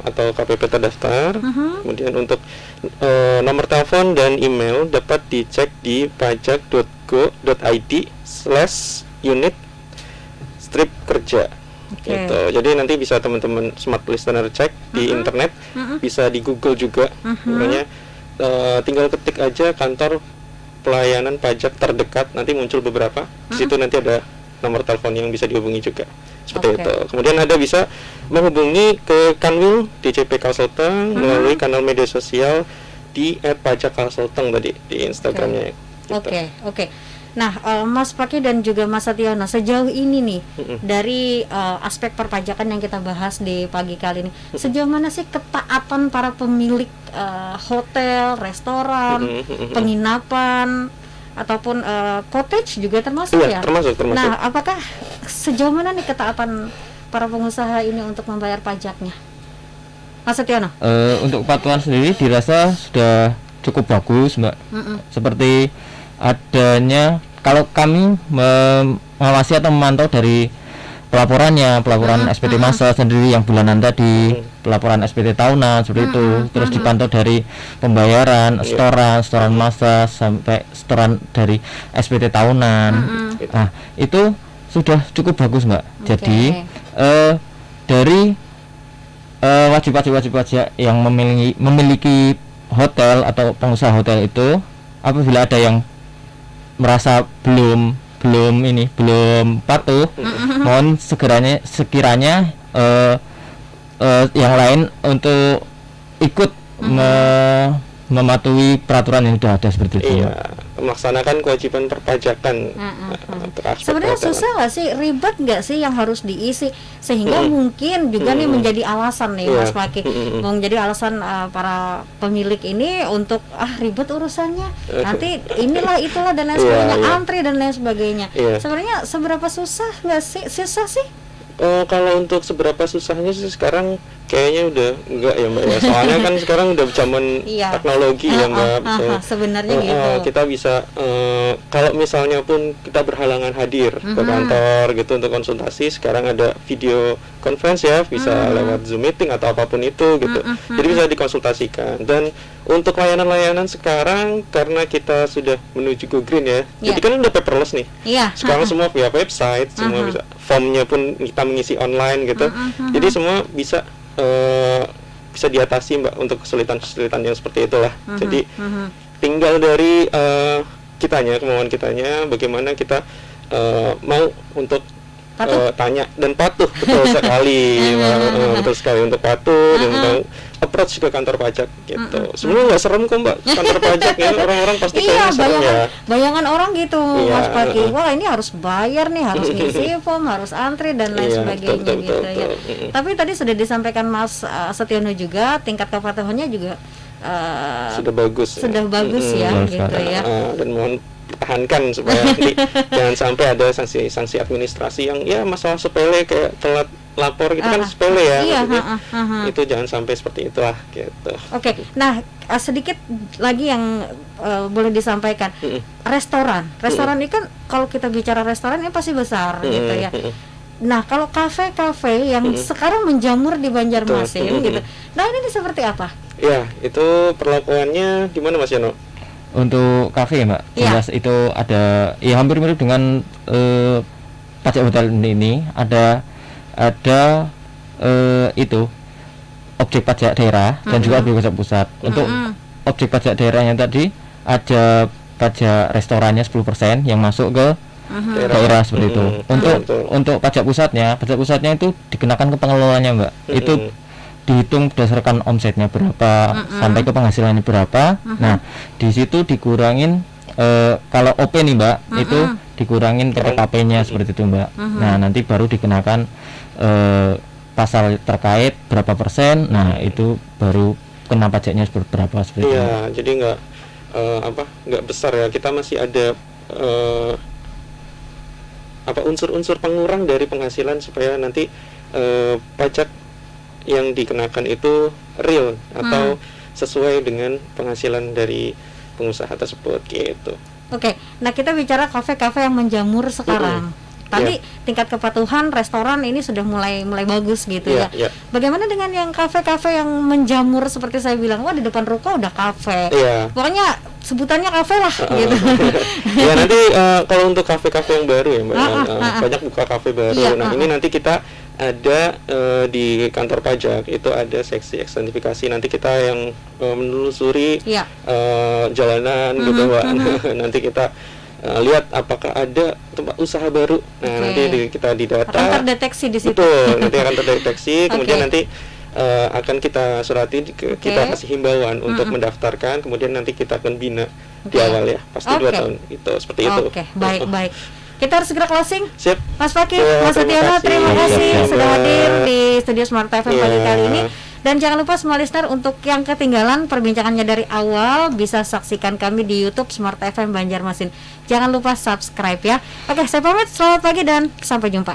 atau KPP terdaftar. Kemudian untuk nomor telepon dan email dapat dicek di pajak.go.id/unit strip kerja. Gitu. Jadi nanti bisa teman-teman smart listener cek di internet, bisa di Google juga. Makanya tinggal ketik aja kantor pelayanan pajak terdekat, nanti muncul beberapa. Di situ nanti ada nomor telepon yang bisa dihubungi juga. Seperti itu. Kemudian Anda bisa menghubungi ke Kanwil DJP Kalsel-Teng melalui kanal media sosial di @pajakkalsel-teng tadi di Instagramnya. Oke. Nah, Mas Paki dan juga Mas Setiono, sejauh ini nih dari aspek perpajakan yang kita bahas di pagi kali ini, sejauh mana sih ketaatan para pemilik hotel, restoran, penginapan ataupun cottage juga termasuk ya? Termasuk. Nah, apakah sejauh mana nih ketaatan para pengusaha ini untuk membayar pajaknya, Mas Setiono? Untuk kepatuhan sendiri dirasa sudah cukup bagus, Mbak. Seperti adanya, kalau kami mengawasi atau memantau dari pelaporan SPT masa sendiri yang bulanan tadi, pelaporan SPT tahunan seperti itu, terus dipantau dari pembayaran setoran masa sampai setoran dari SPT tahunan. Nah, itu sudah cukup bagus, Mbak. Jadi dari wajib pajak yang memiliki hotel atau pengusaha hotel itu, apabila ada yang merasa belum patuh, mohon sekiranya yang lain untuk ikut mematuhi peraturan yang sudah ada seperti itu. Melaksanakan kewajiban perpajakan. Sebenarnya susah nggak sih, ribet nggak sih yang harus diisi sehingga mungkin juga nih menjadi alasan nih Mas Paki, menjadi alasan para pemilik ini untuk ribet urusannya, nanti inilah itulah dan lain sebagainya, antri dan lain sebagainya. Sebenarnya seberapa susah nggak sih? Susah sih? Kalau untuk seberapa susahnya sih sekarang kayaknya udah enggak ya, Mbak ya. Soalnya kan sekarang udah zaman teknologi ya, Mbak. Sebenarnya gitu. Kita bisa kalau misalnya pun kita berhalangan hadir ke kantor gitu untuk konsultasi, sekarang ada video conference ya, bisa lewat Zoom meeting atau apapun itu gitu. Jadi bisa dikonsultasikan. Dan untuk layanan-layanan sekarang karena kita sudah menuju go green ya. Jadi kan udah paperless nih. Sekarang semua via website, semua bisa. Formnya pun kita mengisi online gitu. Jadi semua bisa diatasi, Mbak, untuk kesulitan-kesulitan yang seperti itulah. Jadi tinggal dari kemauan kitanya bagaimana kita mau untuk tanya dan patuh. Betul sekali. Betul sekali, untuk patuh dan mau approach ke kantor pajak gitu. Sebenarnya nggak serem kok, Mbak, kantor pajak ya. Orang-orang pasti kayaknya serem ya. Bayangan orang gitu, Mas Paki. Wah, ini harus bayar nih, harus ngisi form, harus antri dan lain sebagainya gitu ya. Tapi tadi sudah disampaikan Mas Setiono juga, tingkat kepatuhannya juga sudah bagus ya gitu ya. Dan mohon pertahankan supaya nanti jangan sampai ada sanksi administrasi yang ya masalah sepele kayak telat lapor gitu kan sepele ya. Itu jangan sampai seperti itulah gitu. Oke. Nah, sedikit lagi yang boleh disampaikan. Restoran ini kan kalau kita bicara restoran ini pasti besar gitu ya. Nah, kalau kafe-kafe yang sekarang menjamur di Banjarmasin gitu. Nah, ini seperti apa? Ya, itu perlakuannya gimana, Mas Yono? Untuk kafe ya, Mbak, jelas itu ada ya hampir mirip dengan pajak hotel ini. Ada itu objek pajak daerah dan juga objek pajak pusat. Untuk objek pajak daerahnya tadi ada pajak restorannya 10% yang masuk ke daerah seperti itu. Untuk pajak pusatnya itu dikenakan ke pengelolanya, Mbak. Itu dihitung berdasarkan omsetnya berapa sampai ke penghasilannya berapa. Nah, di situ dikurangin kalau OP nih, Mbak, itu dikurangin TPKP-nya seperti itu, Mbak. Nah, nanti baru dikenakan pasal terkait berapa persen. Nah, itu baru kena pajaknya berapa seperti itu. Iya, jadi nggak besar ya. Kita masih ada unsur-unsur pengurang dari penghasilan supaya nanti pajak yang dikenakan itu real atau sesuai dengan penghasilan dari pengusaha tersebut gitu. Oke, nah kita bicara kafe-kafe yang menjamur sekarang. Tadi tingkat kepatuhan restoran ini sudah mulai bagus gitu ya. Bagaimana dengan yang kafe-kafe yang menjamur seperti saya bilang, wah di depan ruko udah kafe. Pokoknya sebutannya kafe lah gitu. Ya nanti kalau untuk kafe-kafe yang baru ya Mbak, banyak buka kafe baru. Nah ini nanti kita ada di kantor pajak itu ada seksi eksentifikasi, nanti kita yang menelusuri jalanan gitu Mbak. Nanti kita lihat apakah ada tempat usaha baru. Nah nanti kita didata akan terdeteksi di situ. Betul, nanti akan terdeteksi. Kemudian nanti akan kita surati, kita kasih himbauan untuk mendaftarkan, kemudian nanti kita akan bina di awal ya, pasti 2 tahun itu seperti itu. Baik. Kita harus segera closing. Siap. Mas Fakih, Mas Setiono, terima kasih sudah hadir di studio Smart FM pagi kali ini. Dan jangan lupa semua listener, untuk yang ketinggalan perbincangannya dari awal bisa saksikan kami di YouTube Smart FM Banjarmasin. Jangan lupa subscribe ya. Oke, saya pamit, selamat pagi dan sampai jumpa.